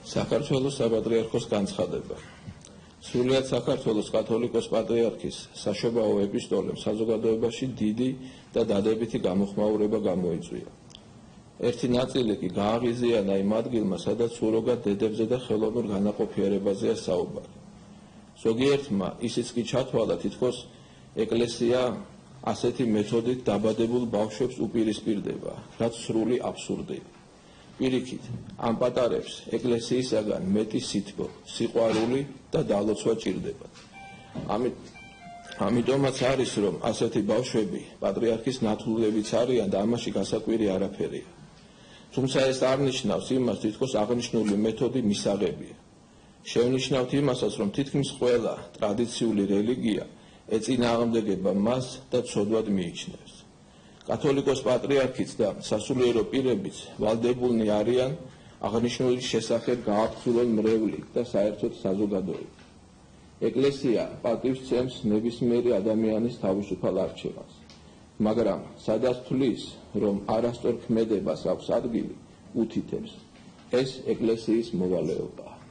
საქართველოს საპატრიარქოს განცხადება. სრულიად საქართველოს კათოლიკოს პატრიარქის საშობაო ეპისტოლემ საზოგადოებაში დიდი და დადებითი გამოხმაურება გამოიწვია. ერთი ნაწილი კი გააღიზიანა იმ ადგილმა, სადაც სუროგად დედებზე და ხელოვნურ განაყოფიერებაზეა საუბარი. ზოგიერთმა ისიც კი ჩათვალა, თითქოს ეკლესია ასეთი მეთოდით დაბადებულ ბავშვებს უპირისპირდება, რაც სრული აბსურდია. პირიქით, ამ პატარებს ეკლესიისაგან მეტი სითბო, სიყვარული და დალოცვა ჭირდებათ. ამიტომაც არის, რომ ასეთი ბავშვები პატრიარქის ნათლულებიც არიან და ამაში გასაკვირი არაფერია. თუმცა ეს არ ნიშნავს იმას, თითქოს აღნიშნული მეთოდი მისაღებია. შევნიშნავთ იმასაც, რომ თითქმის ყველა ტრადიციული რელიგია ეწინააღმდეგება მას და ცოდვად მიიჩნევს. კათოლიკოს პატრიარქიც და სასულიერო პირებიც ვალდებულნი არიან აღნიშნული შესახებ გააფრთხილონ მრევლი და საერთოდ საზოგადოება. ეკლესია პატივს სცემს ნებისმიერი ადამიანის თავისუფალ არჩევანს, მაგრამ სადაც თვლის, რომ არასწორ ქმედებას აქვს ადგილი, უთითებს, ეს ეკლესიის მოვალეობაა.